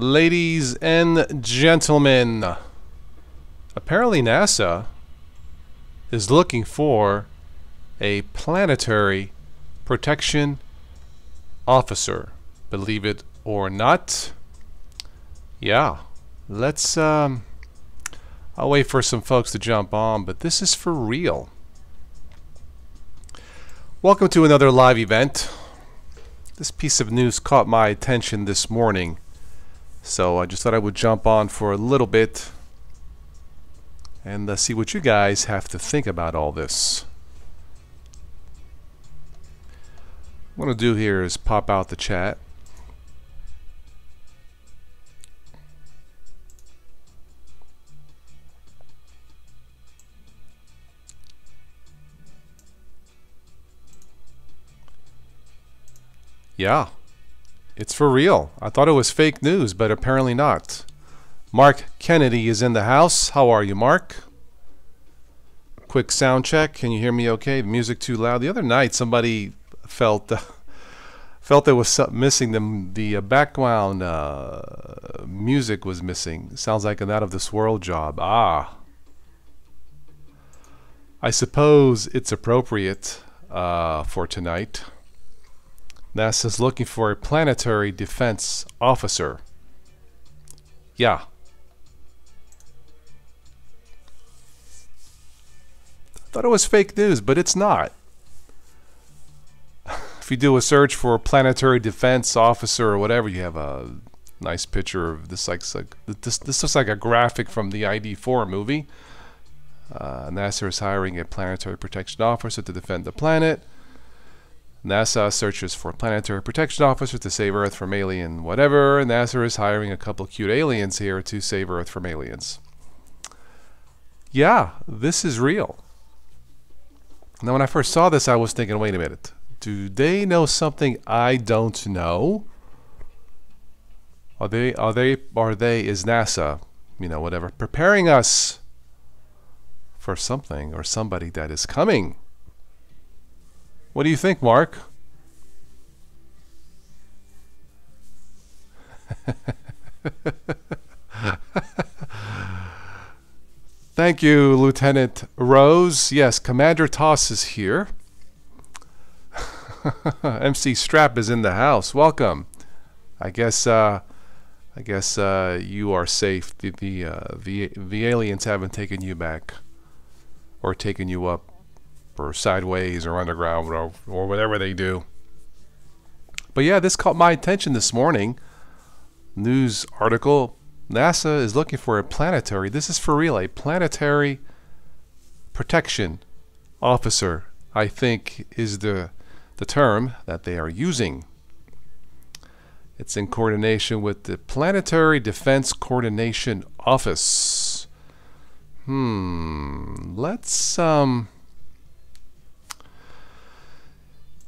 Ladies and gentlemen, apparently NASA is looking for a planetary protection officer. Believe it or not. Yeah, let's I'll wait for some folks to jump on, but this is for real. Welcome to another live event. This piece of news caught my attention this morning, so I just thought I would jump on for a little bit and see what you guys have to think about all this. What I'm going to do here is pop out the chat. Yeah, it's for real. I thought it was fake news, but apparently not. Mark Kennedy is in the house. How are you, Mark? Quick sound check. Can you hear me okay? The music too loud. The other night, somebody felt there was something missing. The background music was missing. Sounds like an out of this world job. I suppose it's appropriate for tonight. NASA's looking for a planetary defense officer. Yeah. I thought it was fake news, but it's not. If you do a search for planetary defense officer or whatever, you have a nice picture of this. This looks like a graphic from the ID4 movie. NASA is hiring a planetary protection officer to defend the planet. NASA searches for planetary protection officers to save Earth from alien whatever. NASA is hiring a couple cute aliens here to save Earth from aliens. Yeah, this is real. Now, when I first saw this, I was thinking, wait a minute. Do they know something I don't know? Is NASA, whatever, preparing us for something or somebody that is coming? What do you think, Mark? Thank you, Lieutenant Rose. Yes, Commander Toss is here. MC Strap is in the house. Welcome. I guess you are safe. The aliens haven't taken you back or taken you up or sideways or underground or whatever they do. But yeah, this caught my attention this morning. News article. NASA is looking for a planetary, this is for real, a planetary protection officer, I think is the term that they are using. It's in coordination with the Planetary Defense Coordination Office.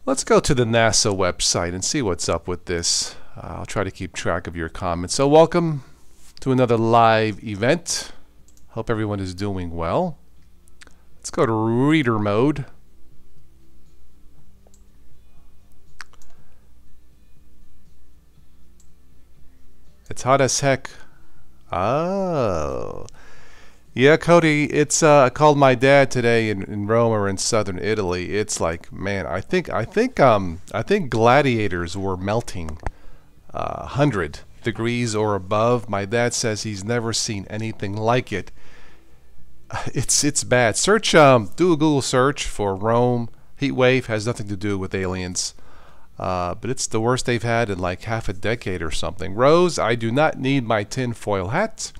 Let's go to the NASA website and see what's up with this. I'll try to keep track of your comments. So welcome to another live event. Hope everyone is doing well. Let's go to reader mode. It's hot as heck. Oh. Yeah, Cody, it's I called my dad today in Rome or in southern Italy. It's like, man, I think gladiators were melting 100 degrees or above. My dad says he's never seen anything like it. It's bad. Search do a Google search for Rome heat wave. Has nothing to do with aliens. But it's the worst they've had in like half a decade or something. Rose, I do not need my tinfoil hat.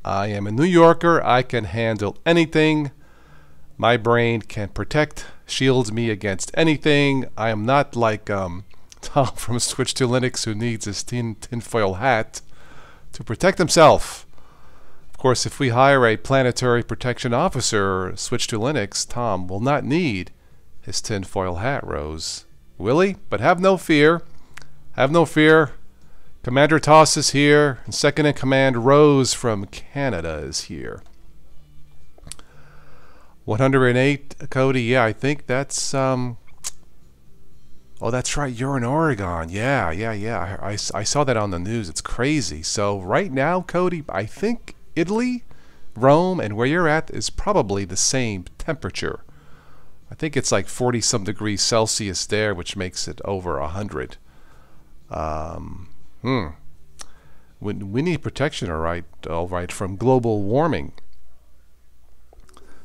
I am a New Yorker. I can handle anything. My brain can shields me against anything. I am not like Tom from Switch to Linux who needs his tinfoil hat to protect himself. Of course, if we hire a planetary protection officer, Switch to Linux, Tom will not need his tinfoil hat, Rose. Will he? But have no fear. Have no fear. Commander Toss is here, and second in command Rose from Canada is here. 108, Cody. Yeah, I think that's Oh, that's right. You're in Oregon. Yeah, yeah, yeah. I saw that on the news. It's crazy. So right now, Cody, I think Italy, Rome, and where you're at is probably the same temperature. I think it's like 40 some degrees Celsius there, which makes it over 100. We need protection, all right, from global warming.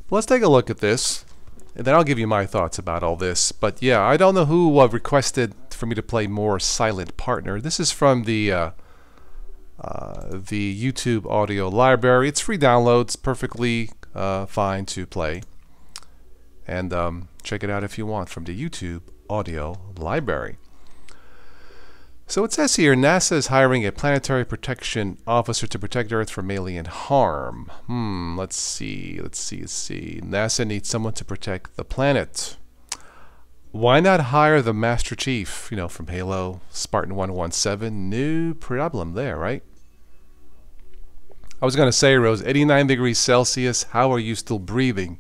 Let's take a look at this, and then I'll give you my thoughts about all this. But yeah, I don't know who requested for me to play more Silent Partner. This is from the YouTube audio library. It's free downloads, perfectly fine to play. And check it out if you want from the YouTube audio library. So it says here, NASA is hiring a planetary protection officer to protect Earth from alien harm. Let's see. NASA needs someone to protect the planet. Why not hire the Master Chief, from Halo, Spartan 117? No problem there, right? I was going to say, Rose, 89 degrees Celsius, how are you still breathing?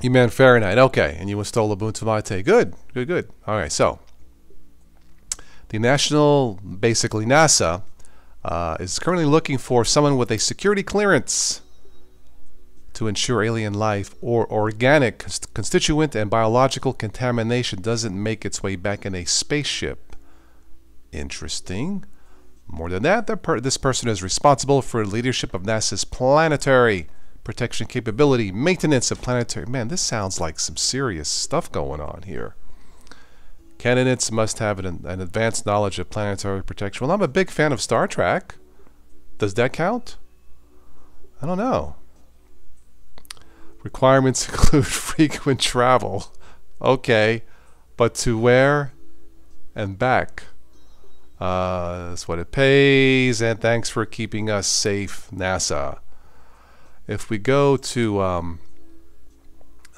You meant Fahrenheit, okay, and you install Ubuntu Mate. Good. All right, so basically NASA, is currently looking for someone with a security clearance to ensure alien life or organic constituent and biological contamination doesn't make its way back in a spaceship. Interesting. More than that, this person is responsible for leadership of NASA's planetary protection capability, maintenance of planetary... Man, this sounds like some serious stuff going on here. Candidates must have an advanced knowledge of planetary protection. Well, I'm a big fan of Star Trek. Does that count? I don't know. Requirements include frequent travel. Okay, but to where and back? That's what it pays, and thanks for keeping us safe, NASA. If we go to,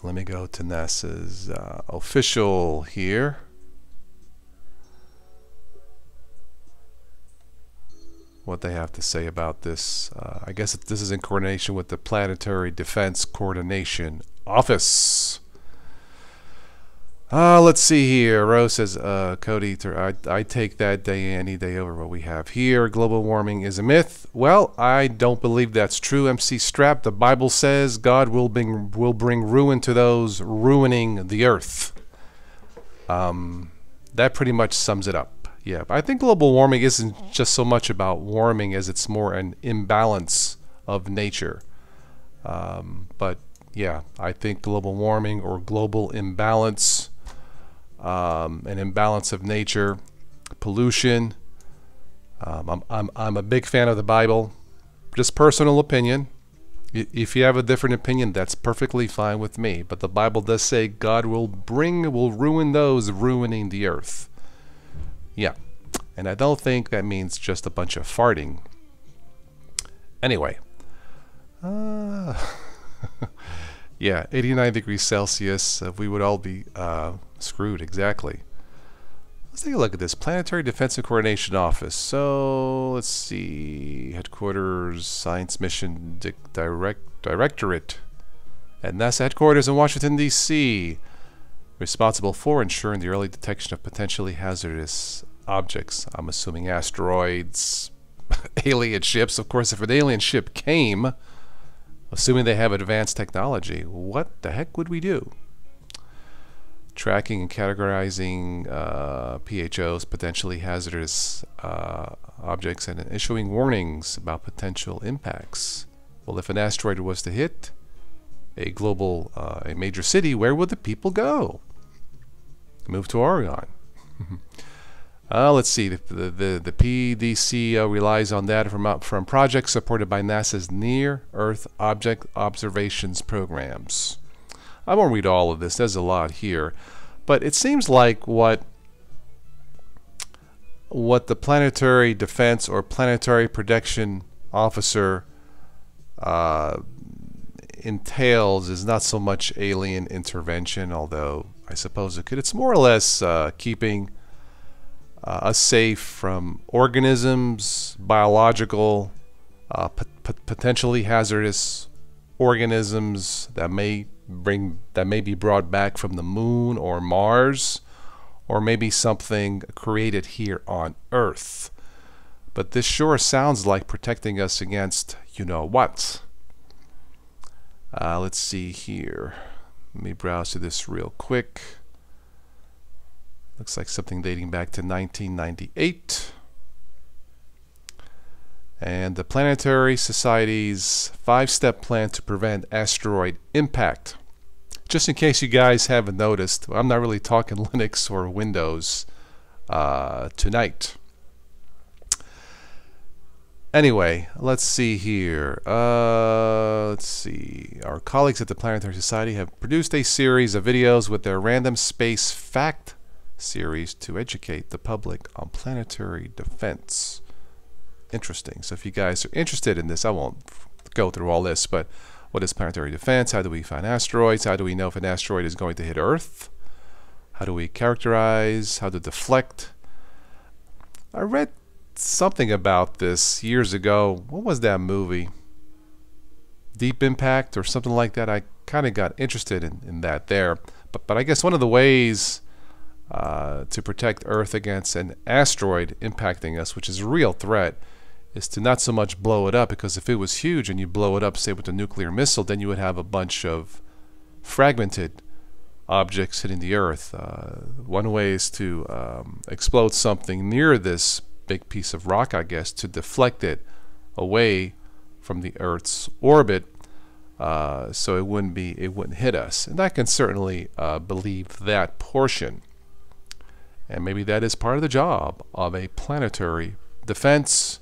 let me go to NASA's official here. What they have to say about this. I guess this is in coordination with the Planetary Defense Coordination Office. Let's see here. Rose says, Cody, I take that day any day over what we have here. Global warming is a myth. Well, I don't believe that's true. MC Strap, the Bible says God will bring ruin to those ruining the earth. That pretty much sums it up. Yeah, I think global warming isn't just so much about warming as it's more an imbalance of nature. But yeah, I think global warming or global imbalance, an imbalance of nature, pollution. I'm a big fan of the Bible. Just personal opinion. If you have a different opinion, that's perfectly fine with me. But the Bible does say God will ruin those ruining the earth. Yeah, and I don't think that means just a bunch of farting. Anyway, yeah, 89 degrees Celsius, we would all be screwed, exactly. Let's take a look at this. Planetary Defense and Coordination Office. So, let's see. Headquarters, Science Mission Directorate at NASA headquarters in Washington, D.C. Responsible for ensuring the early detection of potentially hazardous objects. I'm assuming asteroids, alien ships. Of course, if an alien ship came, assuming they have advanced technology, what the heck would we do? Tracking and categorizing PHOs, potentially hazardous objects, and issuing warnings about potential impacts. Well, if an asteroid was to hit a major city, where would the people go? Move to Oregon. Let's see. The PDC relies on data from projects supported by NASA's Near-Earth Object Observations programs. I won't read all of this. There's a lot here, but it seems like what the Planetary Defense or Planetary Protection Officer entails is not so much alien intervention, although I suppose it could. It's more or less keeping us safe from organisms, biological, potentially hazardous organisms that may that may be brought back from the moon or Mars, or maybe something created here on Earth. But this sure sounds like protecting us against you know what. Let's see here. Let me browse through this real quick. Looks like something dating back to 1998. And the Planetary Society's 5-step plan to prevent asteroid impact. Just in case you guys haven't noticed, I'm not really talking Linux or Windows tonight. Anyway, let's see here. Let's see. Our colleagues at the Planetary Society have produced a series of videos with their Random Space Fact series to educate the public on planetary defense. Interesting. So if you guys are interested in this, I won't go through all this, but what is planetary defense? How do we find asteroids? How do we know if an asteroid is going to hit Earth? How do we characterize? How to deflect? I read something about this years ago. What was that movie? Deep Impact or something like that. I kind of got interested in that there. But I guess one of the ways to protect Earth against an asteroid impacting us, which is a real threat, is to not so much blow it up, because if it was huge and you blow it up, say with a nuclear missile, then you would have a bunch of fragmented objects hitting the Earth. One way is to explode something near this big piece of rock, I guess, to deflect it away from the Earth's orbit, so it wouldn't hit us. And I can certainly believe that portion. And maybe that is part of the job of a planetary defense,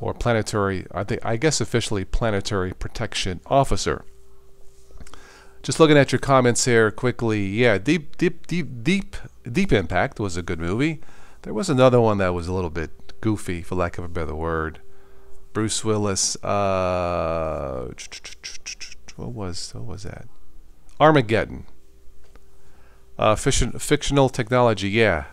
or planetary, I guess officially planetary protection officer. Just looking at your comments here quickly. Yeah, Deep Impact was a good movie. There was another one that was a little bit goofy, for lack of a better word. Bruce Willis. What was that? Armageddon. Fictional technology. Yeah.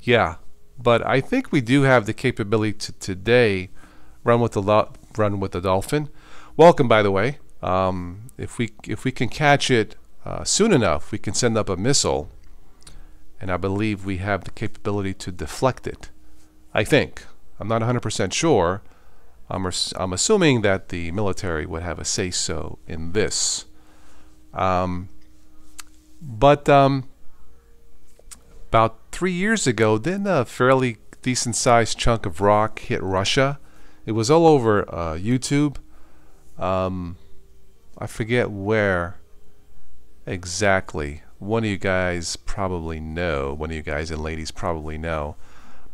Yeah. But I think we do have the capability to today run with the dolphin. Welcome, by the way. If we can catch it soon enough, we can send up a missile, and I believe we have the capability to deflect it. I think. I'm not 100% sure. I'm assuming that the military would have a say-so in this. But about 3 years ago, didn't a fairly decent-sized chunk of rock hit Russia? It was all over YouTube. I forget where exactly. One of you guys probably know. One of you guys and ladies probably know.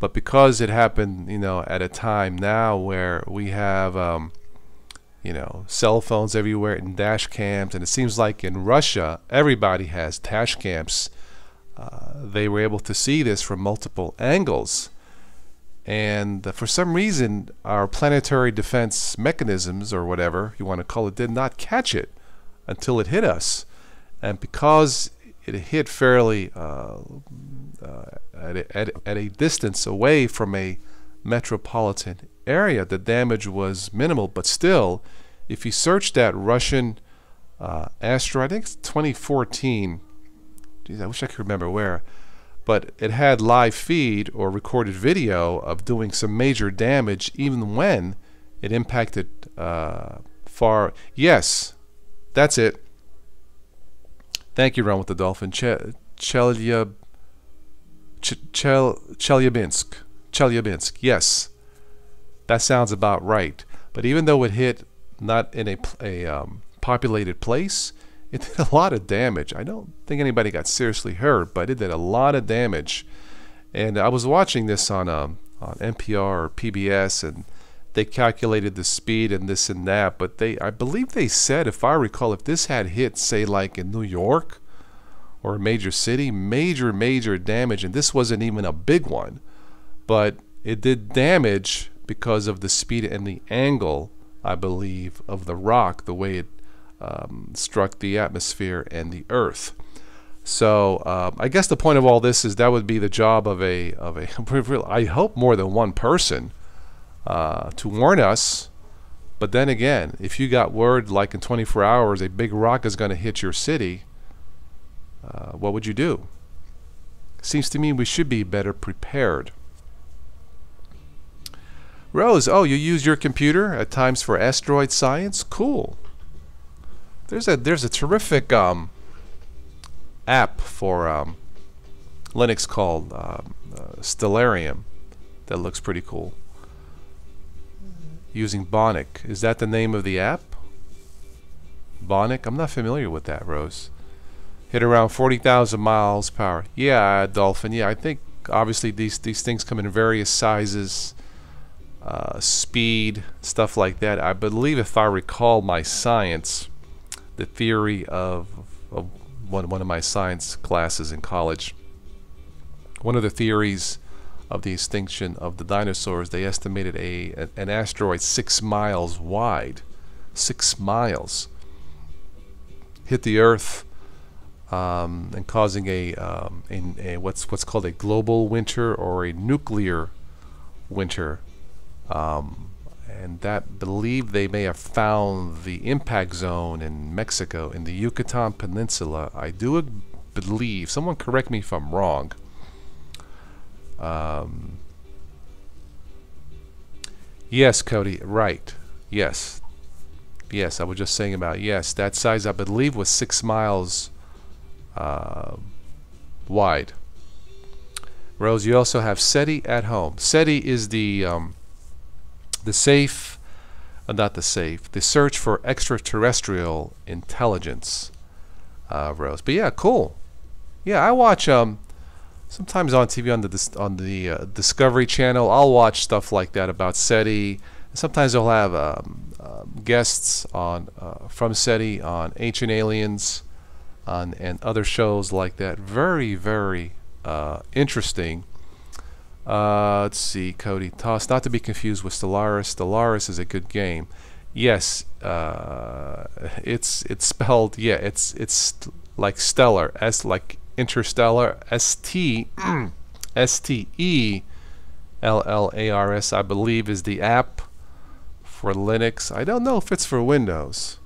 But because it happened, you know, at a time now where we have, you know, cell phones everywhere and dash cams, and it seems like in Russia everybody has dash cams. They were able to see this from multiple angles, and for some reason our planetary defense mechanisms, or whatever you want to call it, did not catch it until it hit us. And because it hit fairly at a distance away from a metropolitan area, the damage was minimal. But still, if you search that Russian asteroid, I think it's 2014. Geez, I wish I could remember where, but it had live feed or recorded video of doing some major damage, even when it impacted far. Yes, that's it. Thank you, Run with the Dolphin. Chelyabinsk. Yes, that sounds about right. But even though it hit not in a populated place, it did a lot of damage. I don't think anybody got seriously hurt, but it did a lot of damage. And I was watching this on NPR or PBS, and they calculated the speed and this and that. But I believe they said, if I recall, if this had hit, say, like in New York or a major city, major damage. And this wasn't even a big one, but it did damage because of the speed and the angle, I believe, of the rock, the way it struck the atmosphere and the Earth. So I guess the point of all this is that would be the job of a I hope more than one person to warn us. But then again, if you got word like in 24 hours a big rock is going to hit your city, what would you do? Seems to me we should be better prepared. Rose, oh, you use your computer at times for asteroid science? Cool. There's a terrific app for Linux called Stellarium that looks pretty cool. Using Bonic. Is that the name of the app? Bonic? I'm not familiar with that, Rose. Hit around 40,000 miles per hour. Yeah, Dolphin. Yeah, I think obviously these things come in various sizes, speed, stuff like that. I believe, if I recall my science, the theory of one of my science classes in college, one of the theories of the extinction of the dinosaurs, they estimated an asteroid 6 miles wide, 6 miles, hit the Earth, and causing a what's called a global winter or a nuclear winter, and that believe they may have found the impact zone in Mexico, in the Yucatan Peninsula. I do believe, someone correct me if I'm wrong, yes, Cody, right, yes, I was just saying about, yes, that size I believe was 6 miles wide. Rose, you also have SETI at home. SETI is the safe, not the safe, the search for extraterrestrial intelligence, Rose. But yeah, cool. Yeah, I watch sometimes on TV on the Discovery Channel. I'll watch stuff like that about SETI. Sometimes they'll have guests on from SETI on Ancient Aliens, and other shows like that. Very, very interesting. Let's see, Cody. Toss, not to be confused with Stellaris. Stellaris is a good game. Yes, it's spelled, yeah, it's like stellar, S like interstellar, STELLARS, I believe, is the app for Linux. I don't know if it's for Windows.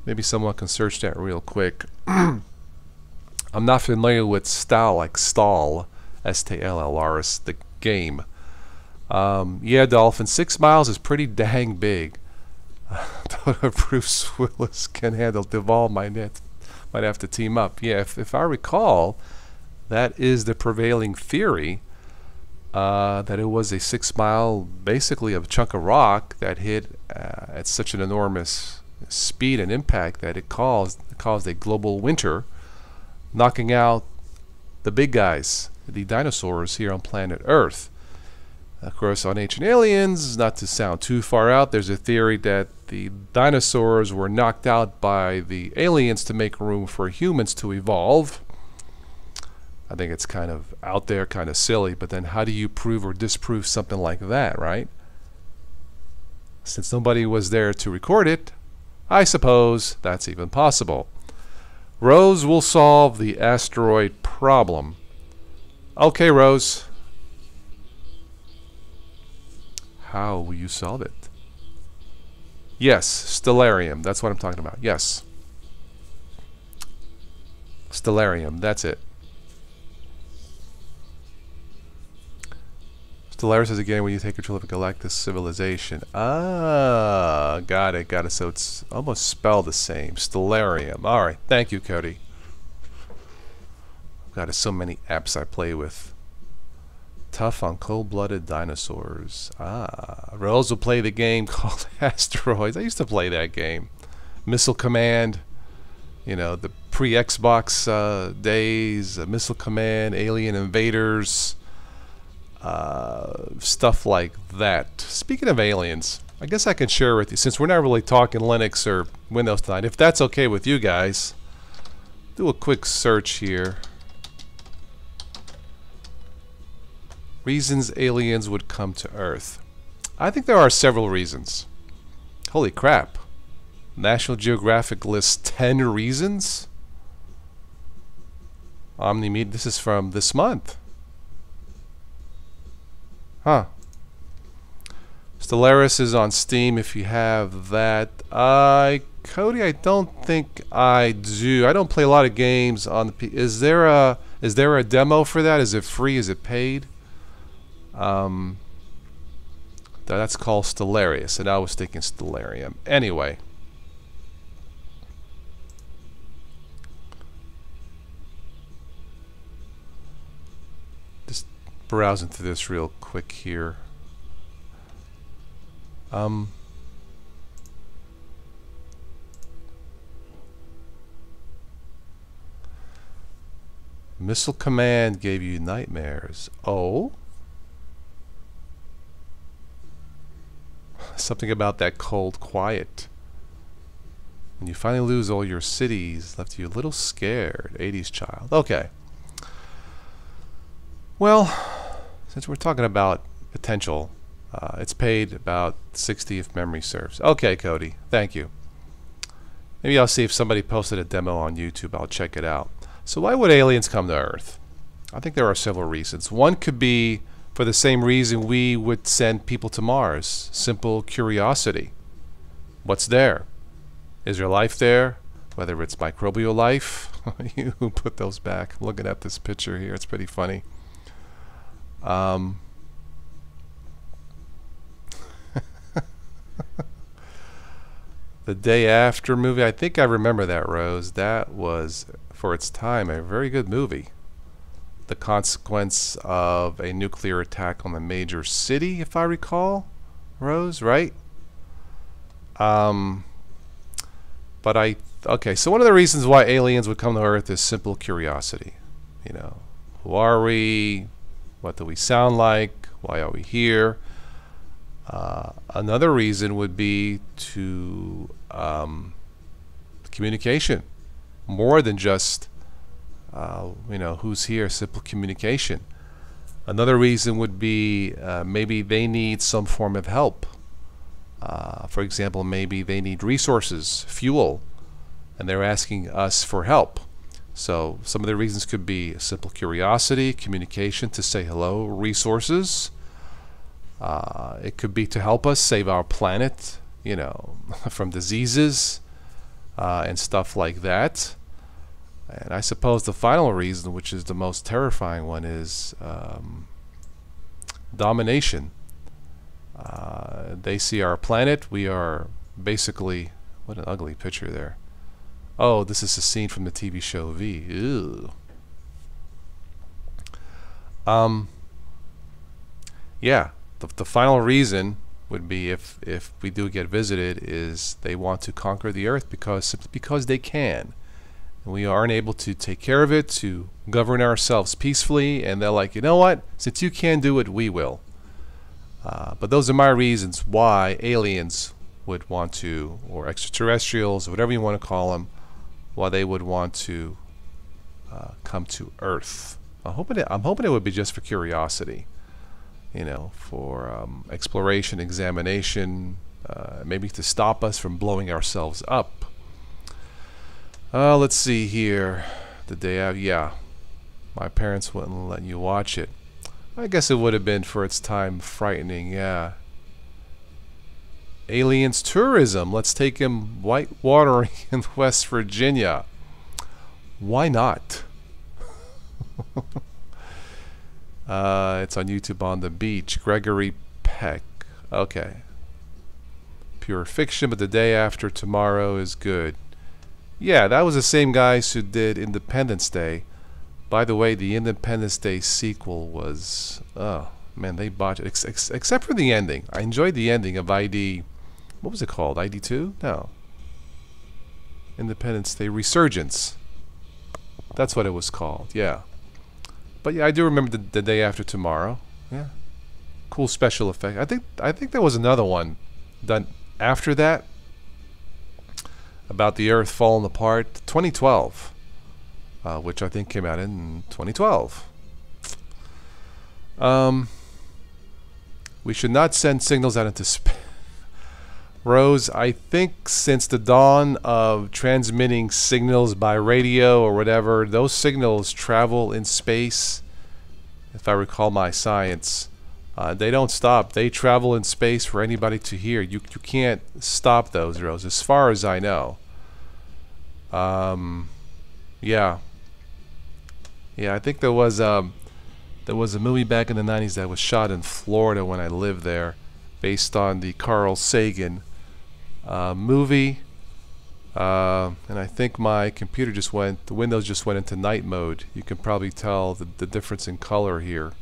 Maybe someone can search that real quick. I'm not familiar with style, like stall, STLLRS, the game. Yeah, Dolphin, 6 miles is pretty dang big. Don't know if Bruce Willis can handle Duvall. Might have to team up. Yeah, if I recall, that is the prevailing theory, that it was a 6 mile, basically a chunk of rock that hit at such an enormous speed and impact that it caused a global winter, knocking out the big guys, the dinosaurs here on planet Earth. Of course, on Ancient Aliens, not to sound too far out, there's a theory that the dinosaurs were knocked out by the aliens to make room for humans to evolve. I think it's kind of out there, kind of silly, but then how do you prove or disprove something like that, right? Since nobody was there to record it, I suppose that's even possible. Rose will solve the asteroid problem. Okay, Rose. How will you solve it? Yes, Stellarium. That's what I'm talking about. Yes. Stellarium. That's it. Stellaris is again when you take control of a galactic civilization. Ah, got it, got it. So it's almost spelled the same. Stellarium. All right. Thank you, Cody. God, so many apps I play with. Tough on cold-blooded dinosaurs. Ah, Rose will play the game called Asteroids. I used to play that game. Missile Command. You know, the pre-Xbox days. Missile Command, Alien Invaders. Stuff like that. Speaking of aliens, I guess I can share with you, since we're not really talking Linux or Windows tonight, if that's okay with you guys, do a quick search here. Reasons aliens would come to Earth. I think there are several reasons. Holy crap. National Geographic lists 10 reasons? Omni-Media, this is from this month. Huh. Stellaris is on Steam if you have that. Cody, I don't think I do. I don't play a lot of games on the Is there a demo for that? Is it free? Is it paid? That's called Stellaris, and I was thinking Stellarium. Anyway. Just browsing through this real quick here. Missile Command gave you nightmares. Oh? Something about that cold quiet. When you finally lose all your cities, left you a little scared. 80s child. Okay. Well, since we're talking about potential, it's paid about 60 if memory serves. Okay, Cody. Thank you. Maybe I'll see if somebody posted a demo on YouTube. I'll check it out. So why would aliens come to Earth? I think there are several reasons. One could be for the same reason we would send people to Mars. Simple curiosity. What's there? Is there life there? Whether it's microbial life. You put those back. I'm looking at this picture here. It's pretty funny. The Day After movie. I think I remember that, Rose. That was, for its time, a very good movie. The consequence of a nuclear attack on a major city, if I recall, Rose, right? Okay, so one of the reasons why aliens would come to Earth is simple curiosity. You know, who are we? What do we sound like? Why are we here? Another reason would be to communication, more than just who's here, simple communication. Another reason would be maybe they need some form of help. For example, maybe they need resources, fuel, and they're asking us for help. So some of the reasons could be simple curiosity, communication to say hello, resources. It could be to help us save our planet, from diseases and stuff like that. And I suppose the final reason, which is the most terrifying one, is domination. They see our planet. We are basically... What an ugly picture there. Oh, this is a scene from the TV show V. Ew. Yeah, the final reason would be if we do get visited is they want to conquer the Earth simply because they can. And we aren't able to take care of it, to govern ourselves peacefully, and they're like, you know what? Since you can do it, we will. But those are my reasons why aliens would want to, or extraterrestrials, or whatever you want to call them, why they would want to come to Earth. I'm hoping it would be just for curiosity, for exploration, examination, maybe to stop us from blowing ourselves up. Let's see here. The day after, yeah, my parents wouldn't let you watch it. I guess it would have been for its time frightening, yeah. Aliens tourism. Let's take him white watering in West Virginia. Why not? It's on YouTube on the beach. Gregory Peck. Okay. Pure fiction, but the day after tomorrow is good. Yeah, that was the same guys who did Independence Day. By the way, the Independence Day sequel was... Oh, man, they botched it. Except for the ending. I enjoyed the ending of ID... What was it called? ID2? No. Independence Day Resurgence. That's what it was called, yeah. But yeah, I do remember the day after tomorrow. Yeah. Cool special effect. I think there was another one done after that about the Earth falling apart. 2012. Which I think came out in 2012. We should not send signals out into space. Rose, I think since the dawn of transmitting signals by radio or whatever, those signals travel in space, if I recall my science, They don't stop. They travel in space for anybody to hear. You can't stop those, Rose, as far as I know. Yeah. Yeah, I think there was a movie back in the 90s that was shot in Florida when I lived there, based on the Carl Sagan movie. And I think my computer the Windows just went into night mode. You can probably tell the difference in color here.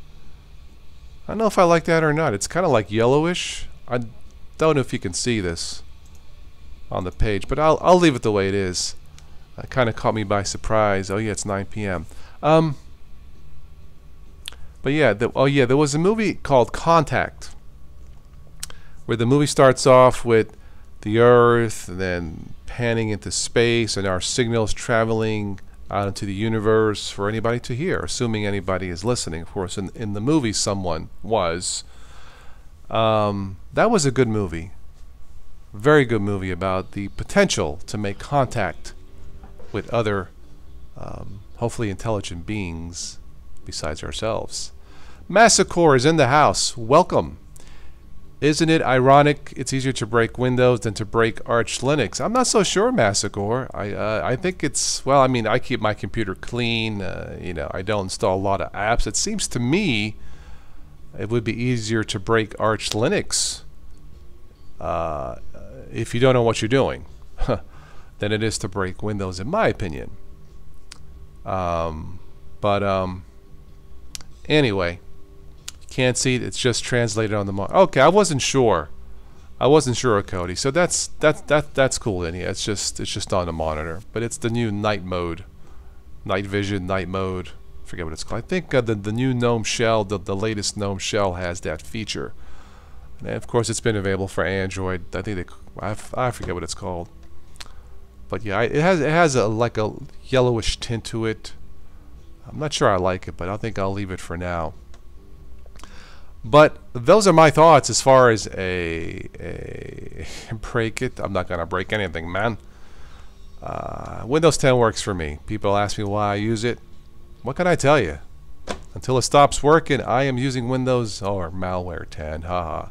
I don't know if I like that or not. It's kind of like yellowish. I don't know if you can see this on the page, but I'll leave it the way it is. It kind of caught me by surprise. Oh yeah, it's 9 p.m. But yeah, there was a movie called Contact, where the movie starts off with the Earth, and then panning into space, and our signals traveling out into the universe for anybody to hear, assuming anybody is listening. Of course, in the movie, someone was. That was a good movie. Very good movie about the potential to make contact with other, hopefully intelligent beings besides ourselves. Massacre is in the house. Welcome. Isn't it ironic it's easier to break Windows than to break Arch Linux? I'm not so sure, Massacre. I think it's, well, I mean, I keep my computer clean. You know, I don't install a lot of apps. It seems to me it would be easier to break Arch Linux if you don't know what you're doing than it is to break Windows, in my opinion. Anyway. Can't see it. It's just translated on the monitor. Okay, I wasn't sure. Cody. So that's cool. Then yeah, it's just on the monitor. But it's the new night mode, night vision, night mode. Forget what it's called. I think the new GNOME shell, the latest GNOME shell has that feature. And of course, it's been available for Android. I think I forget what it's called. But yeah, it has like a yellowish tint to it. I'm not sure I like it, but I think I'll leave it for now. But those are my thoughts as far as a break it. I'm not gonna break anything, man. Windows 10 works for me. People ask me why I use it. What can I tell you? Until it stops working, I am using Windows or malware 10. Haha.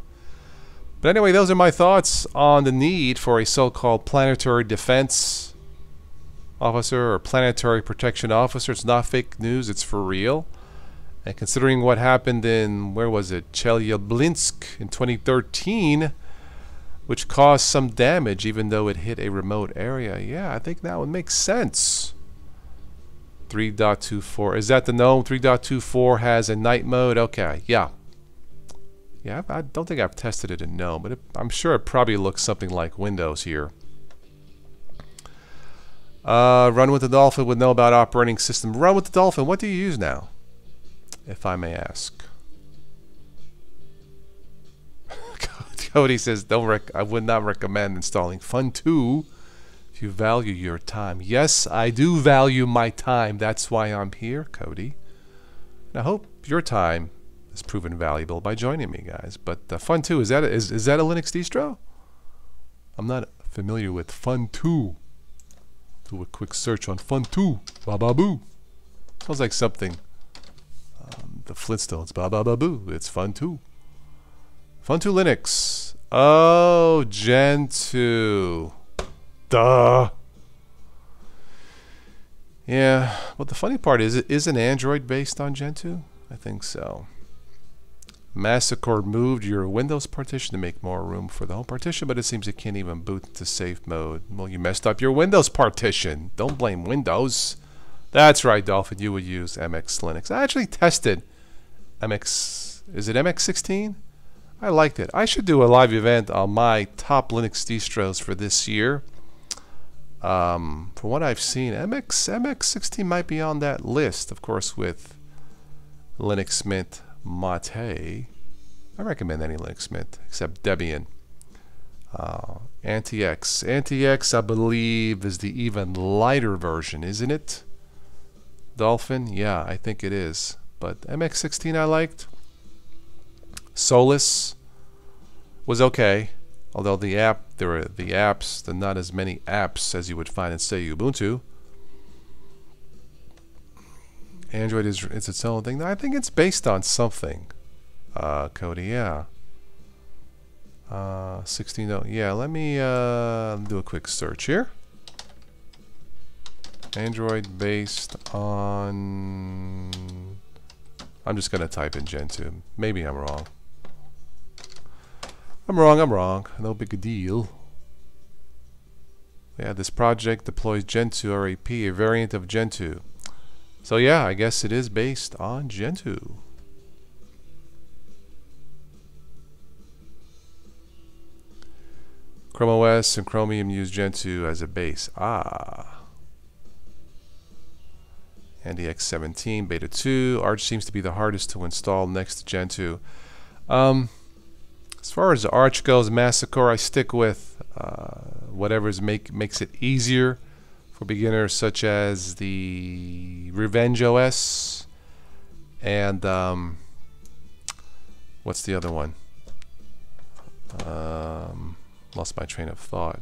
But anyway, those are my thoughts on the need for a so-called planetary defense officer or planetary protection officer. It's not fake news. It's for real. And considering what happened in, where was it, Chelyabinsk in 2013, which caused some damage even though it hit a remote area, yeah, I think that would make sense. 3.24, is that the GNOME? 3.24 has a night mode? Okay, yeah. Yeah, I don't think I've tested it in GNOME, but I'm sure it probably looks something like Windows here. Run with the Dolphin would know about operating system. Run with the Dolphin, what do you use now, if I may ask? Cody says, I would not recommend installing Fun2 if you value your time. Yes, I do value my time. That's why I'm here, Cody. And I hope your time is proven valuable by joining me, guys. But Fun2, is that a Linux distro? I'm not familiar with Fun2. Do a quick search on Fun2. Ba-ba-boo. Sounds like something. The Flintstones. Ba-ba-ba-boo. It's Fun2. Fun2 Linux. Oh, Gen 2. Duh. Yeah, but the funny part is, is an Android based on Gen 2? I think so. Massacre moved your Windows partition to make more room for the home partition, but it seems it can't even boot to safe mode. Well, you messed up your Windows partition. Don't blame Windows. That's right, Dolphin. You would use MX Linux. I actually tested MX. Is it MX16? I liked it. I should do a live event on my top Linux distros for this year. From what I've seen, MX16 might be on that list, of course, with Linux Mint Mate. I recommend any Linux Mint except Debian. Anti-X. Anti-X, I believe, is the even lighter version, isn't it? Dolphin? Yeah, I think it is. But MX16 I liked. Solus was okay, although the apps, not as many apps as you would find in, say, Ubuntu. Android is its own thing. I think it's based on something. Cody. Yeah. 16. Oh, yeah. Let me do a quick search here. Android based on. I'm just gonna type in Gentoo. Maybe I'm wrong. I'm wrong. No big deal. Yeah, this project deploys Gentoo RAP, a variant of Gentoo. So yeah, I guess it is based on Gentoo. Chrome OS and Chromium use Gentoo as a base. Ah. NDX17 Beta 2. Arch seems to be the hardest to install next to Gentoo. As far as the Arch goes, Massacre, I stick with whatever makes it easier for beginners, such as the Revenge OS and what's the other one? Lost my train of thought.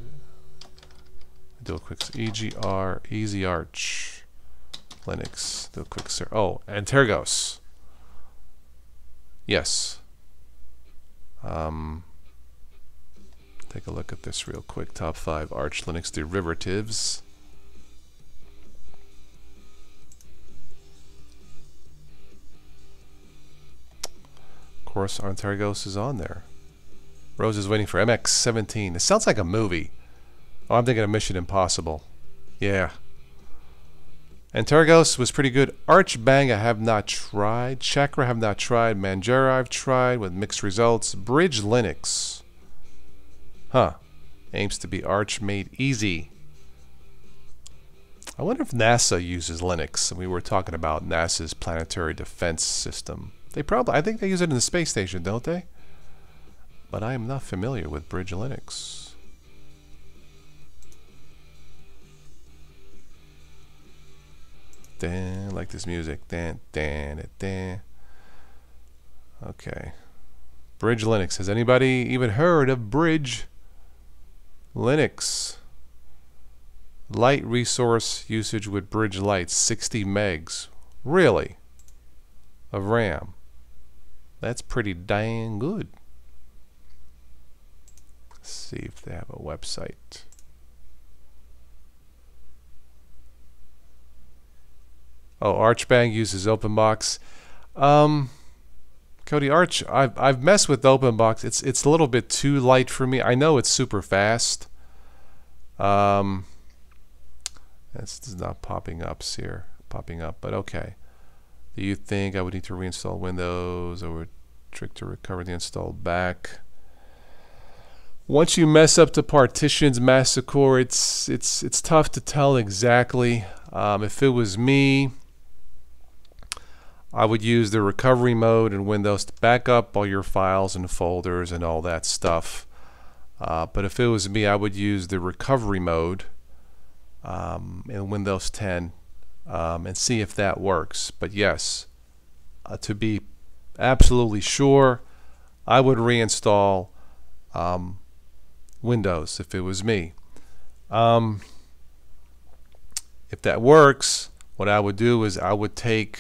Do a quick EGR, Easy Arch, Linux. Do a quick search. Oh, and Tergos. Yes. Take a look at this real quick. Top 5 Arch Linux derivatives. Of course, Antergos is on there. Rose is waiting for MX-17. It sounds like a movie. Oh, I'm thinking of Mission Impossible. Yeah. Antergos was pretty good. Archbang I have not tried. Chakra I have not tried. Manjaro I've tried with mixed results. Bridge Linux. Huh. Aims to be Arch made easy. I wonder if NASA uses Linux. We were talking about NASA's Planetary Defense System. I think they use it in the space station, don't they? But I am not familiar with Bridge Linux. Dan, like this music. Dan, dan, dan. Okay. Bridge Linux. Has anybody even heard of Bridge Linux? Light resource usage with Bridge Lite, 60 megs. Really? Of RAM. That's pretty dang good. Let's see if they have a website. Oh, Archbang uses OpenBox. Cody, Arch, I've messed with OpenBox. It's a little bit too light for me. I know it's super fast. It's not popping up here. But okay. Do you think I would need to reinstall Windows or would trick to recover the installed back? Once you mess up the partitions, Massacre, it's tough to tell exactly. If it was me, I would use the recovery mode in Windows to back up all your files and folders and all that stuff. But if it was me, I would use the recovery mode in Windows 10 and see if that works. But yes, to be absolutely sure, I would reinstall Windows if it was me. If that works, what I would do is I would take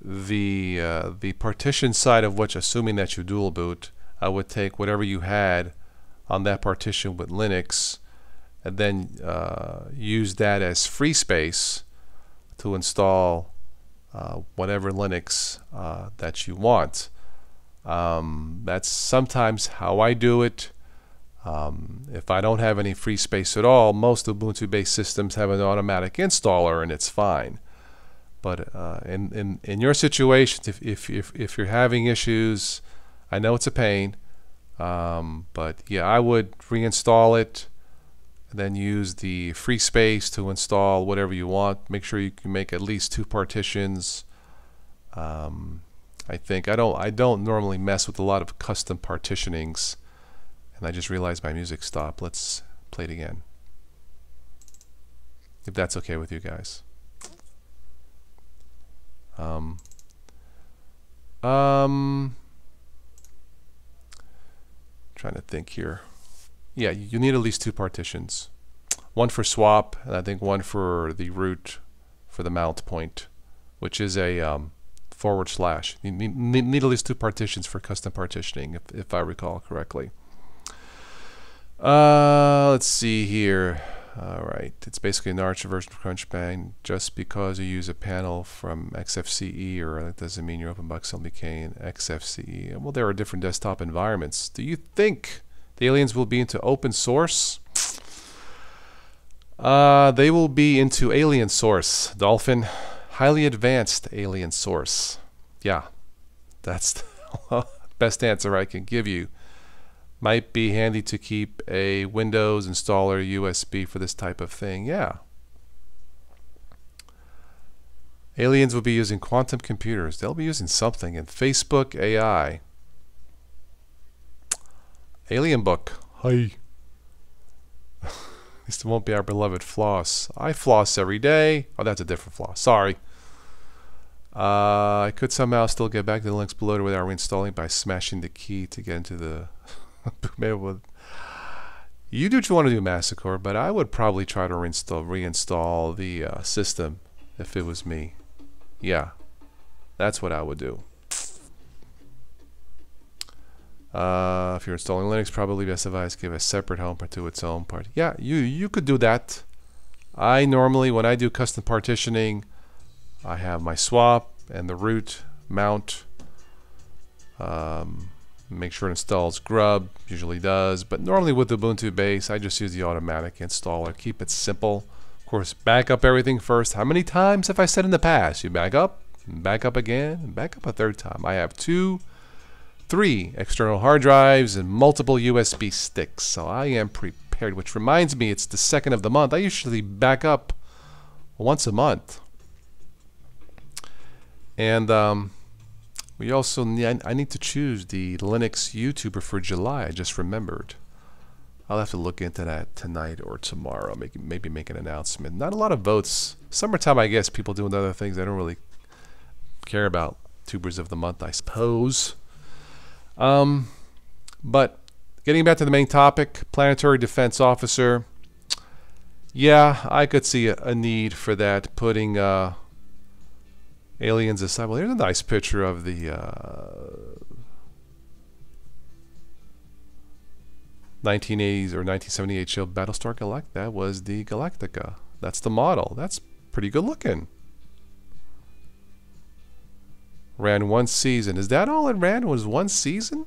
the partition side of which, assuming that you dual boot, I would take whatever you had on that partition with Linux and then use that as free space to install whatever Linux that you want. That's sometimes how I do it. If I don't have any free space at all, most Ubuntu-based systems have an automatic installer and it's fine. But in your situation, if you're having issues, I know it's a pain. But yeah, I would reinstall it and then use the free space to install whatever you want. Make sure you can make at least 2 partitions. I think I don't normally mess with a lot of custom partitionings. And I just realized my music stopped. Let's play it again, if that's okay with you guys. Trying to think here. Yeah, you need at least 2 partitions. One for swap, and I think one for the root for the mount point, which is a / You need at least 2 partitions for custom partitioning, if I recall correctly. Let's see here. Alright, it's basically an Arch version of Crunchbang. Just because you use a panel from XFCE, or that doesn't mean your OpenBox only can XFCE. Well, there are different desktop environments. Do you think the aliens will be into open source? They will be into alien source, Dolphin. Highly advanced alien source. Yeah, that's the best answer I can give you. Might be handy to keep a Windows installer USB for this type of thing. Yeah. Aliens will be using quantum computers. They'll be using something in Facebook AI. Alien book. Hi. At least it won't be our beloved floss. I floss every day. Oh, that's a different floss. Sorry. I could somehow still get back to the Linux bootloader without reinstalling by smashing the key to get into the... You do what you want to do, Massacre, but I would probably try to reinstall the system if it was me. Yeah, that's what I would do. If you're installing Linux, probably best advice give a separate home part to its own part. Yeah, you could do that. I normally, when I do custom partitioning, I have my swap and the root mount. Make sure it installs grub, usually does, but normally with Ubuntu base I just use the automatic installer. Keep it simple. Of course, back up everything first. How many times have I said in the past? You back up again, and back up a third time. I have 3 external hard drives and multiple USB sticks, so I am prepared, which reminds me it's the 2nd of the month. I usually back up once a month. And we also I need to choose the Linux YouTuber for July. I just remembered. I'll have to look into that tonight or tomorrow. Maybe make an announcement. Not a lot of votes. Summertime, I guess people doing other things. I don't really care about tubers of the month, I suppose. But getting back to the main topic, Planetary Defense Officer. Yeah, I could see a need for that. Putting aliens aside. Well, here's a nice picture of the 1980s or 1978 show Battlestar Galactica. That was the Galactica. That's the model. That's pretty good looking. Ran 1 season. Is that all it ran? Was 1 season?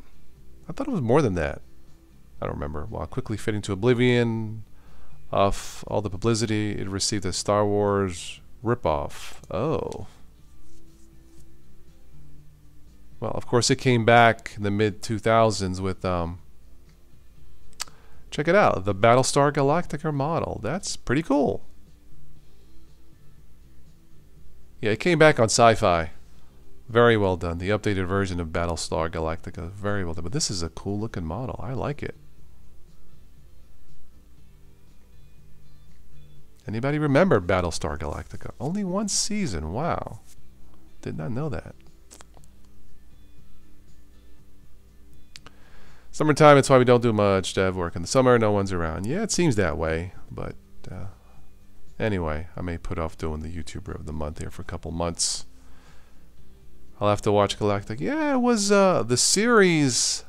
I thought it was more than that. I don't remember. While quickly fading to oblivion of all the publicity, it received a Star Wars ripoff. Oh. Well, of course, it came back in the mid-2000s with, check it out, the Battlestar Galactica model. That's pretty cool. Yeah, it came back on Sci-Fi. Very well done. The updated version of Battlestar Galactica. Very well done. But this is a cool-looking model. I like it. Anybody remember Battlestar Galactica? Only 1 season. Wow. Did not know that. Summertime, it's why we don't do much dev work in the summer. No one's around. Yeah, it seems that way. But anyway, I may put off doing the YouTuber of the month here for a couple months. I'll have to watch Galactic. Yeah, it was the series.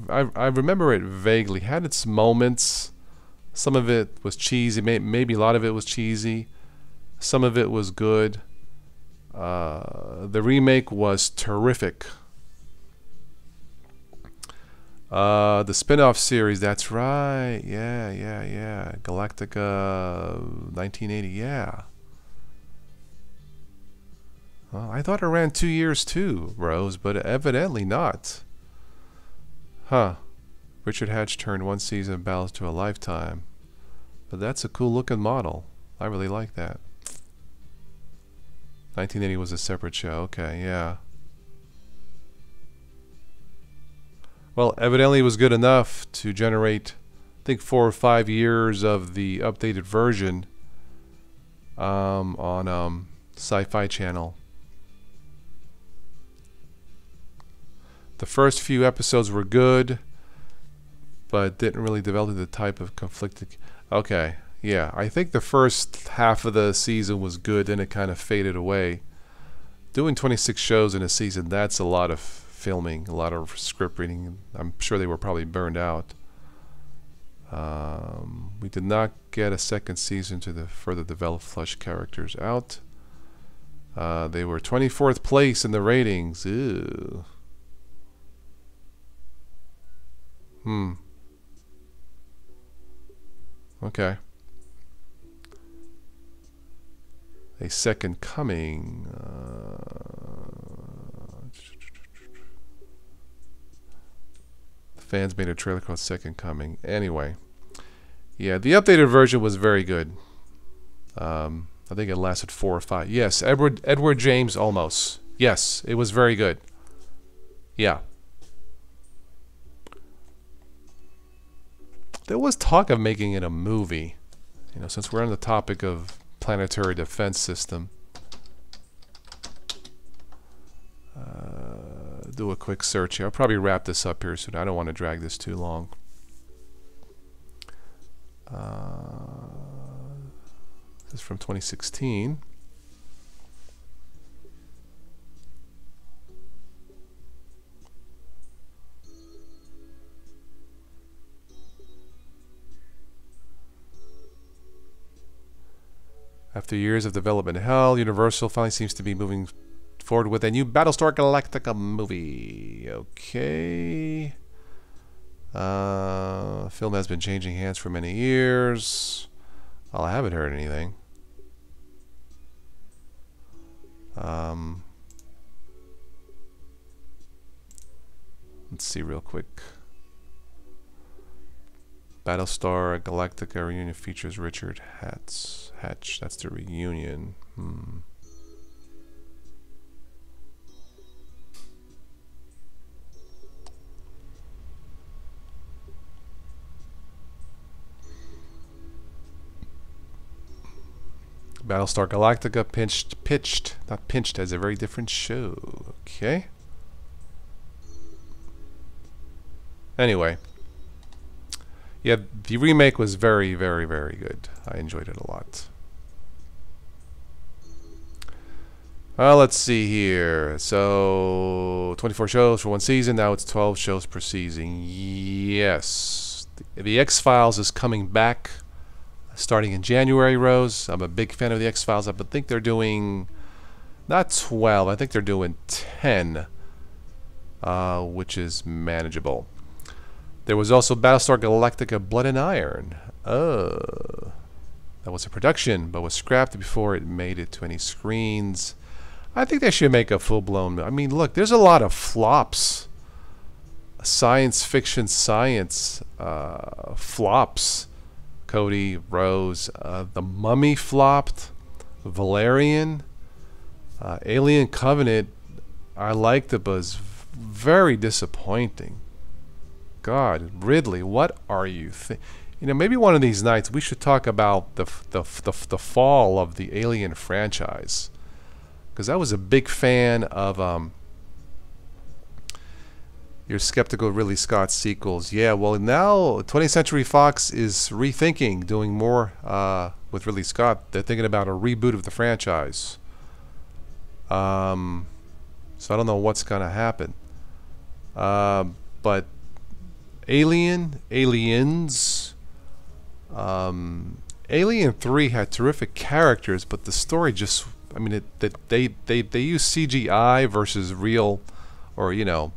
I remember it vaguely. Had its moments. Some of it was cheesy. Maybe a lot of it was cheesy. Some of it was good. The remake was terrific. The spin-off series, that's right. Yeah. Galactica 1980, yeah. Well, I thought it ran 2 years too, Rose, but evidently not. Huh. Richard Hatch turned 1 season of Battles to a lifetime. But that's a cool looking model. I really like that. 1980 was a separate show. Okay, yeah. Well, evidently it was good enough to generate, I think, 4 or 5 years of the updated version on Sci-Fi Channel. The first few episodes were good, but didn't really develop the type of conflicted... Okay, yeah, I think the first half of the season was good, then it kind of faded away. doing 26 shows in a season, that's a lot of filming, a lot of script reading. I'm sure they were probably burned out. We did not get a second season to further develop flesh characters out. They were 24th place in the ratings. Ew. Okay. A Second Coming. The fans made a trailer called Second Coming. Anyway. Yeah, the updated version was very good. I think it lasted 4 or 5. Yes, Edward James Olmos. Yes, it was very good. Yeah. There was talk of making it a movie. You know, since we're on the topic of planetary defense system. Do a quick search here. I'll probably wrap this up here soon. I don't want to drag this too long. This is from 2016. After years of development hell, Universal finally seems to be moving forward with a new Battlestar Galactica movie. Okay. Film has been changing hands for many years. Well, I haven't heard anything. Let's see real quick. Battlestar Galactica reunion features Richard Hatch. That's the reunion. Battlestar Galactica pitched as a very different show. Okay. Anyway. Yeah, the remake was very, very, very good. I enjoyed it a lot. Let's see here. So, 24 shows for one season. Now it's 12 shows per season. Yes. The X-Files is coming back starting in January, Rose. I'm a big fan of the X-Files. I think they're doing not 12. I think they're doing 10, which is manageable. There was also Battlestar Galactica Blood and Iron. That was a production, but was scrapped before it made it to any screens. I think they should make a full-blown... I mean, look, there's a lot of flops. Science fiction science flops. Cody, Rose, The Mummy flopped. Valerian. Alien Covenant, I liked it, but was very disappointing. God, Ridley, what are you you know, maybe one of these nights we should talk about the fall of the Alien franchise, because I was a big fan of your skeptical Ridley Scott sequels. Yeah, well, now 20th Century Fox is rethinking doing more with Ridley Scott. They're thinking about a reboot of the franchise. So I don't know what's gonna happen. But Aliens, Alien 3 had terrific characters, but the story just, I mean, they use CGI versus real, or you know,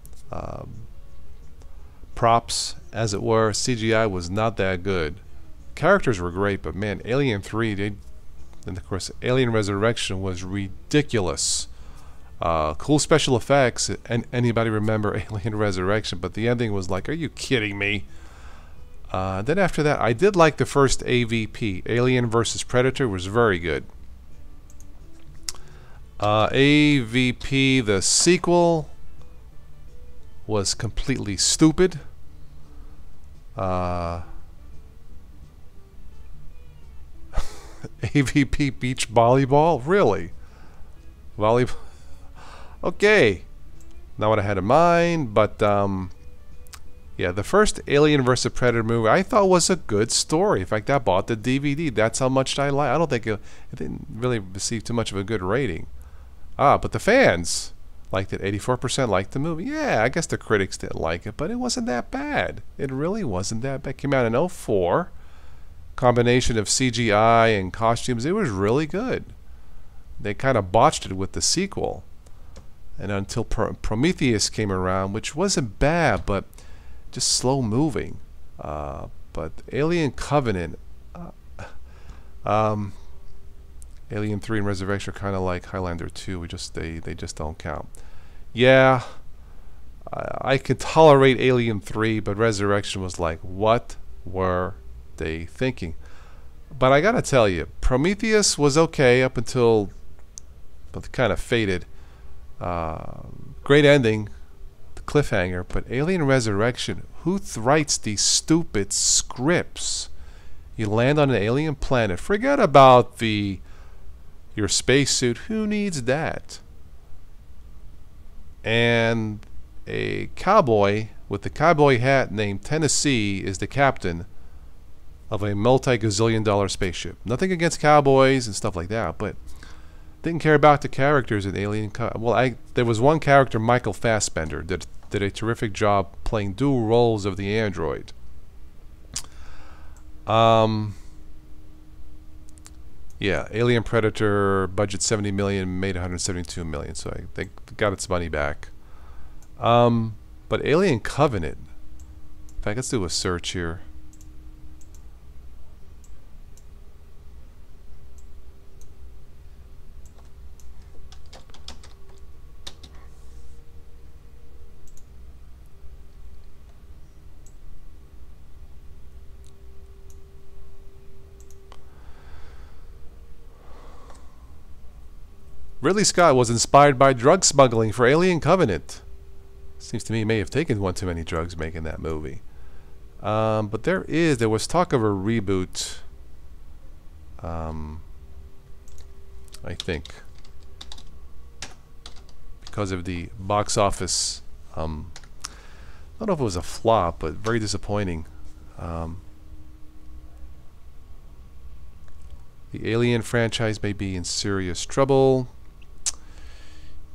props, as it were. CGI was not that good. Characters were great, but man, Alien 3, and of course Alien Resurrection was ridiculous. Cool special effects, and anybody remember Alien Resurrection, but the ending was like, are you kidding me? Then after that, I did like the first AVP, Alien vs. Predator, was very good. AVP, the sequel, was completely stupid. AVP beach volleyball? Really? Volleyball? Okay. Not what I had in mind, but yeah, the first Alien vs. Predator movie I thought was a good story. In fact, I bought the DVD. That's how much I like. I don't think it didn't really receive too much of a good rating. But the fans liked it. 84% liked the movie. Yeah, I guess the critics didn't like it, but it wasn't that bad. It really wasn't that bad. It came out in '04. Combination of CGI and costumes. It was really good. They kind of botched it with the sequel. And until Prometheus came around, which wasn't bad, but just slow moving. But Alien Covenant, Alien 3 and Resurrection are kind of like Highlander 2. They just don't count. Yeah, I could tolerate Alien 3, but Resurrection was like, what were they thinking? But I gotta tell you, Prometheus was okay up until it kind of faded. Great ending, the cliffhanger, but Alien Resurrection, who writes these stupid scripts? You land on an alien planet, forget about your spacesuit, who needs that? And a cowboy with the cowboy hat named Tennessee is the captain of a multi-gazillion-dollar spaceship. Nothing against cowboys and stuff like that, but didn't care about the characters in Alien. There was one character, Michael Fassbender, did a terrific job playing dual roles of the android. Yeah, Alien Predator, budget 70 million, made 172 million, so they got its money back. But Alien Covenant, in fact, let's do a search here. Ridley Scott was inspired by drug smuggling for Alien Covenant. Seems to me he may have taken one too many drugs making that movie. But there was talk of a reboot. I think because of the box office. I don't know if it was a flop, but very disappointing. The Alien franchise may be in serious trouble.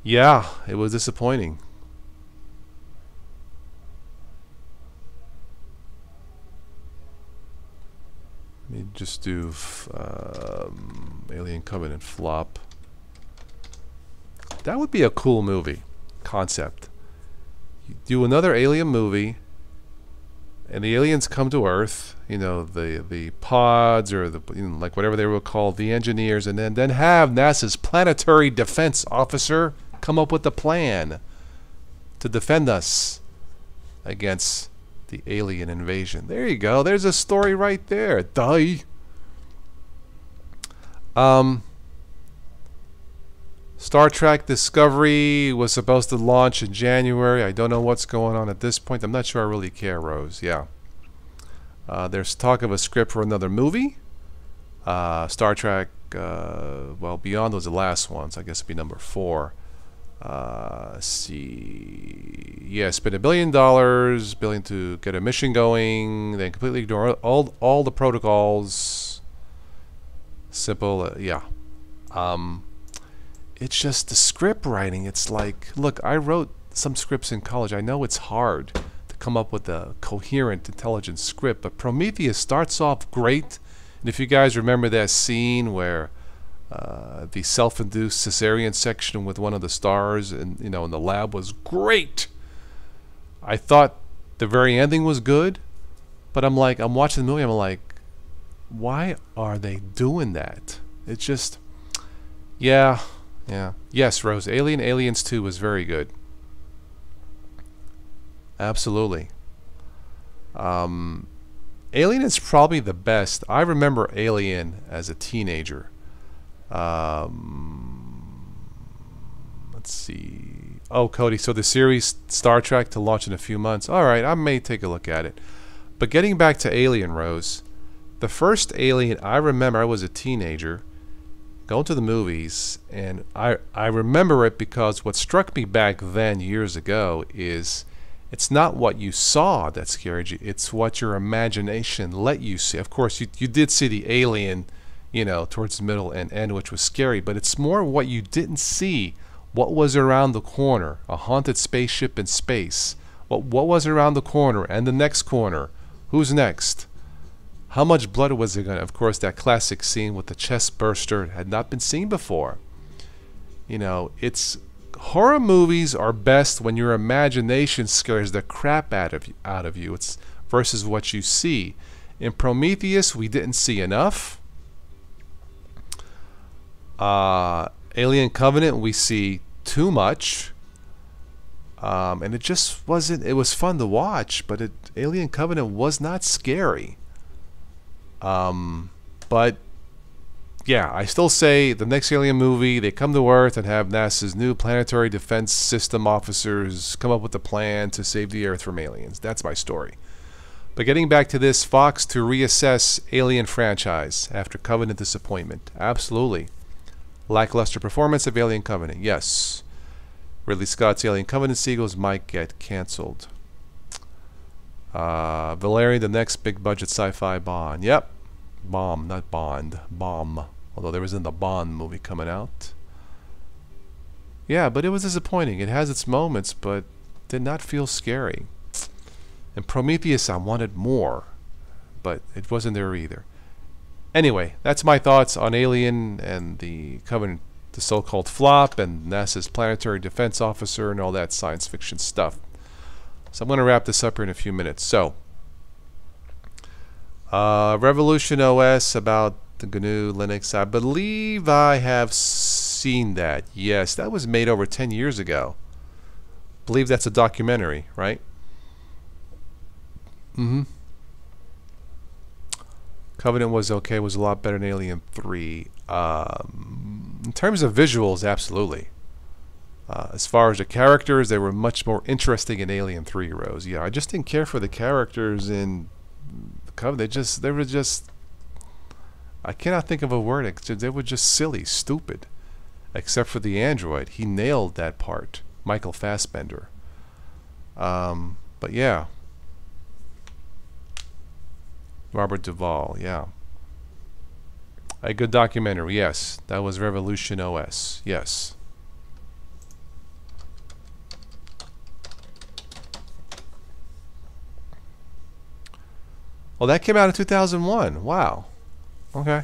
Yeah, it was disappointing. Let me just do Alien Covenant flop. That would be a cool movie concept. You do another Alien movie, and the aliens come to Earth. You know, the pods or like whatever they were called, the engineers, and then have NASA's Planetary Defense Officer come up with a plan to defend us against the alien invasion. There you go. There's a story right there. Duh. Star Trek Discovery was supposed to launch in January. I don't know what's going on at this point. I'm not sure I really care, Rose. Yeah. There's talk of a script for another movie. Star Trek, well, Beyond was the last one, so I guess it'd be number 4. Let's see. Yeah, spend $1 billion to get a mission going, then completely ignore all the protocols. Simple, yeah. It's just the script writing. It's like, look, I wrote some scripts in college. I know it's hard to come up with a coherent, intelligent script, but Prometheus starts off great. And if you guys remember that scene where the self-induced cesarean section with one of the stars and in the lab was great. I thought the very ending was good, but I'm watching the movie, I'm like, why are they doing that? It's just, yeah. Yes, Rose, Aliens 2 was very good. Absolutely. Alien is probably the best. I remember Alien as a teenager. Let's see. Oh, Cody, so the series Star Trek to launch in a few months. All right, I may take a look at it. But getting back to Alien, Rose, the first Alien, I remember I was a teenager going to the movies, and I remember it because what struck me back then years ago is it's not what you saw that scared you, it's what your imagination let you see. Of course, you did see the alien, towards the middle and end, which was scary, but it's more what you didn't see, What was around the corner? A haunted spaceship in space. What was around the corner and the next corner? Who's next? How much blood was it going to? Of course, that classic scene with the chest burster had not been seen before. You know, it's horror movies are best when your imagination scares the crap out of you. It's versus what you see. In Prometheus, we didn't see enough. Alien Covenant, we see too much. And it just wasn't. It was fun to watch, but Alien Covenant was not scary. But yeah, I still say the next Alien movie, they come to Earth and have NASA's new Planetary Defense System officers come up with a plan to save the Earth from aliens. That's my story. But getting back to this, Fox to reassess Alien franchise after Covenant disappointment. Absolutely. Lackluster performance of Alien Covenant. Yes. Ridley Scott's Alien Covenant sequels might get canceled. Valerian, the next big budget sci-fi Bond. Yep. Bomb, not Bond. Bomb. Although there isn't the Bond movie coming out. Yeah, but it was disappointing. It has its moments, but did not feel scary. And Prometheus, I wanted more, but it wasn't there either. Anyway, that's my thoughts on Alien and the Covenant, the so-called flop, and NASA's Planetary Defense Officer and all that science fiction stuff. So I'm going to wrap this up here in a few minutes. So, Revolution OS about the GNU Linux. I believe I have seen that. Yes, that was made over 10 years ago. I believe that's a documentary, right? Covenant was okay. Was a lot better than Alien 3. In terms of visuals, absolutely. As far as the characters, they were much more interesting in Alien 3, Rose. Yeah, I just didn't care for the characters in Covenant. They were just, I cannot think of a word. They were just silly, stupid. Except for the android. He nailed that part. Michael Fassbender. But yeah. Robert Duvall, yeah. A good documentary, yes. That was Revolution OS, yes. Well, that came out in 2001. Wow. Okay.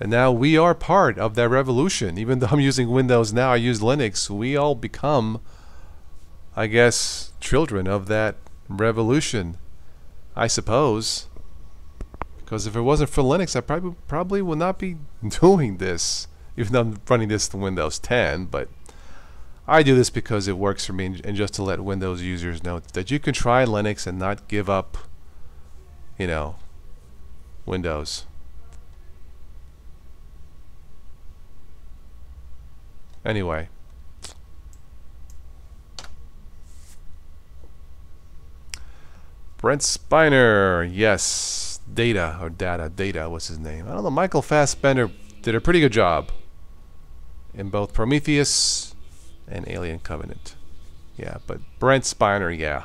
And now we are part of that revolution. Even though I'm using Windows now, I use Linux. We all become, I guess, children of that revolution, I suppose. Because if it wasn't for Linux, I probably would not be doing this. Even though I'm running this to Windows 10, but I do this because it works for me, and just to let Windows users know that you can try Linux and not give up, you know, Windows. Anyway. Brent Spiner, yes. Data was his name. I don't know, Michael Fassbender did a pretty good job in both Prometheus and Alien Covenant. Yeah, but Brent Spiner, yeah.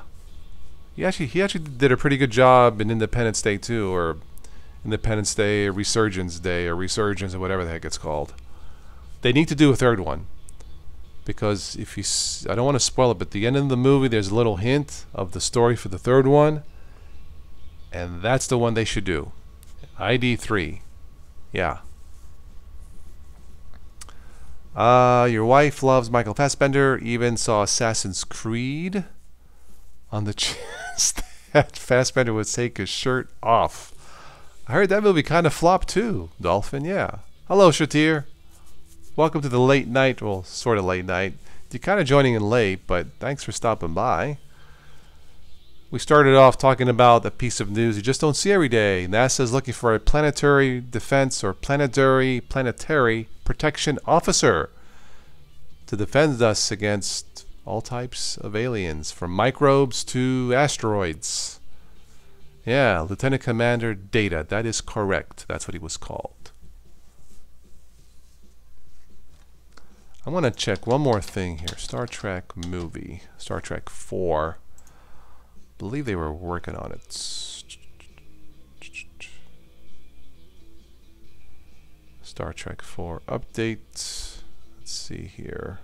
He actually did a pretty good job in Independence Day too, or Independence Day, or Resurgence Day, or Resurgence, or whatever the heck it's called. They need to do a third one. Because if you, I don't want to spoil it, but at the end of the movie, there's a little hint of the story for the third one, and that's the one they should do. ID3, yeah. Your wife loves Michael Fassbender. Even saw Assassin's Creed on the chance that Fassbender would take his shirt off. I heard that movie kind of flopped too, Dolphin. Yeah. Hello, Shatir. Welcome to the late night, well, sort of late night. You're kind of joining in late, but thanks for stopping by. We started off talking about a piece of news you just don't see every day. NASA is looking for a planetary defense or planetary protection officer to defend us against all types of aliens, from microbes to asteroids. Yeah, Lieutenant Commander Data. That is correct. That's what he was called. I want to check one more thing here. Star Trek movie. Star Trek 4. I believe they were working on it. Star Trek 4 update. Let's see here.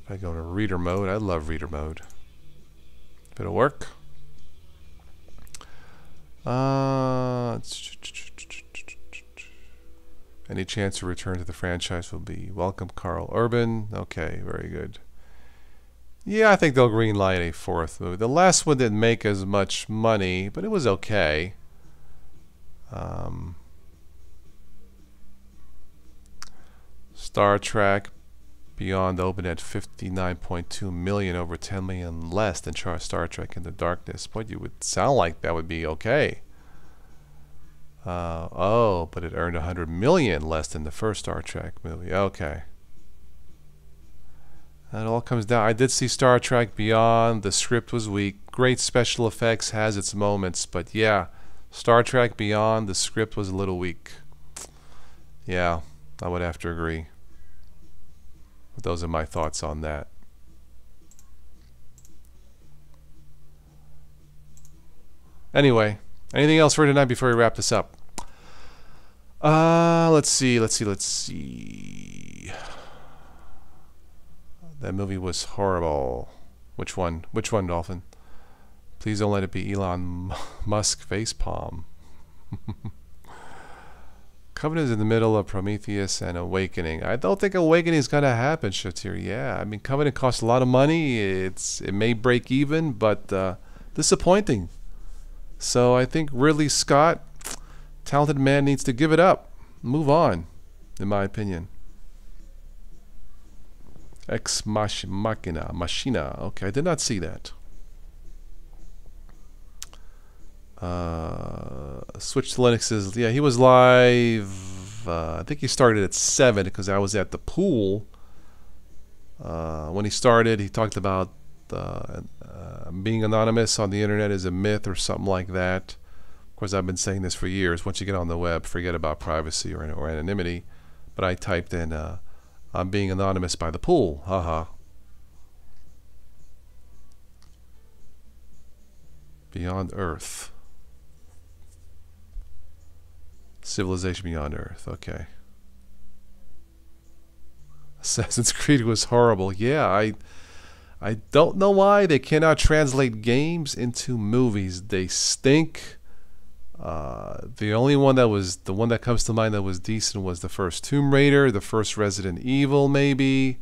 If I go to reader mode, I love reader mode. If it'll work. Any chance to return to the franchise will be welcome, Carl Urban. Okay, very good. Yeah, I think they'll greenlight a fourth movie. The last one didn't make as much money, but it was okay. Star Trek Beyond opened at 59.2 million, over 10 million less than Star Trek Into Darkness. Boy, you would sound like that would be okay. Oh, but it earned 100 million less than the first Star Trek movie. Okay. That all comes down. I did see Star Trek Beyond. The script was weak. Great special effects, has its moments, but yeah, Star Trek Beyond, the script was a little weak. Yeah, I would have to agree. But those are my thoughts on that. Anyway, anything else for tonight before we wrap this up? Let's see. That movie was horrible. Which one? Which one, Dolphin? Please don't let it be Elon Musk facepalm. Covenant is in the middle of Prometheus and Awakening. I don't think Awakening is going to happen, Shatir. Yeah, I mean, Covenant costs a lot of money. It may break even, but disappointing. So I think Ridley Scott, talented man, needs to give it up. Move on, in my opinion. Ex Machina. Okay, I did not see that. Switch to Linux is, yeah, he was live. I think he started at 7 because I was at the pool. When he started, he talked about being anonymous on the internet is a myth or something like that. Of course, I've been saying this for years. Once you get on the web, forget about privacy or anonymity. But I typed in, I'm being anonymous by the pool. Haha. Beyond Earth. Civilization Beyond Earth. Okay. Assassin's Creed was horrible. Yeah, I don't know why they cannot translate games into movies. They stink. The only one that was, the one that comes to mind that was decent was the first Tomb Raider, the first Resident Evil maybe.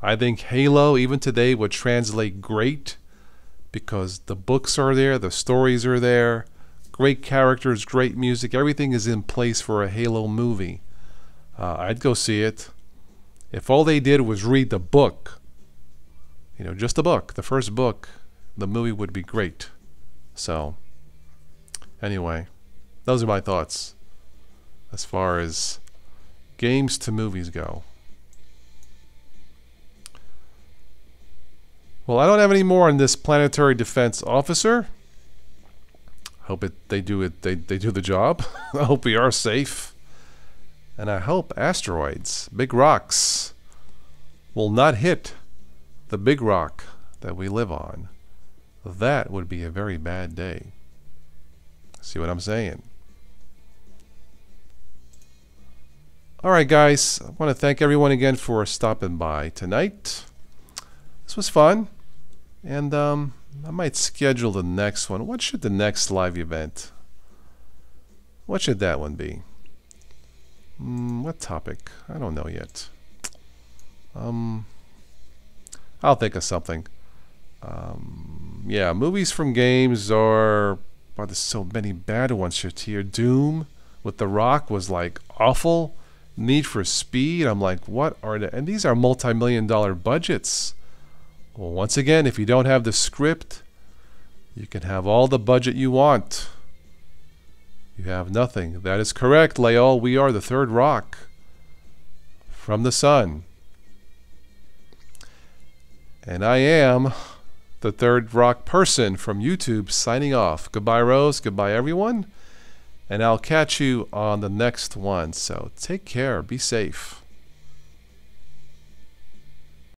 I think Halo, even today, would translate great because the books are there, the stories are there, great characters, great music, everything is in place for a Halo movie. I'd go see it. If all they did was read the book, you know, just the book, the first book, the movie would be great. So, anyway, those are my thoughts as far as games to movies go. Well, I don't have any more on this Planetary Defense Officer. Hope they do the job. I hope we are safe. And I hope asteroids, big rocks, will not hit the big rock that we live on. That would be a very bad day. See what I'm saying? Alright guys, I want to thank everyone again for stopping by tonight. This was fun. And I might schedule the next one. What should the next live event? What should that one be? What topic? I don't know yet. I'll think of something. Yeah, movies from games are... Wow, there's so many bad ones here. Doom with The Rock was like awful. Need for Speed, I'm like, what are the... And these are multi-million-dollar budgets. Well, once again, if you don't have the script, you can have all the budget you want. You have nothing. That is correct, Leo. We are the third rock from the sun. And I am the third rock person from YouTube signing off. Goodbye, Rose. Goodbye, everyone. And I'll catch you on the next one. So take care. Be safe.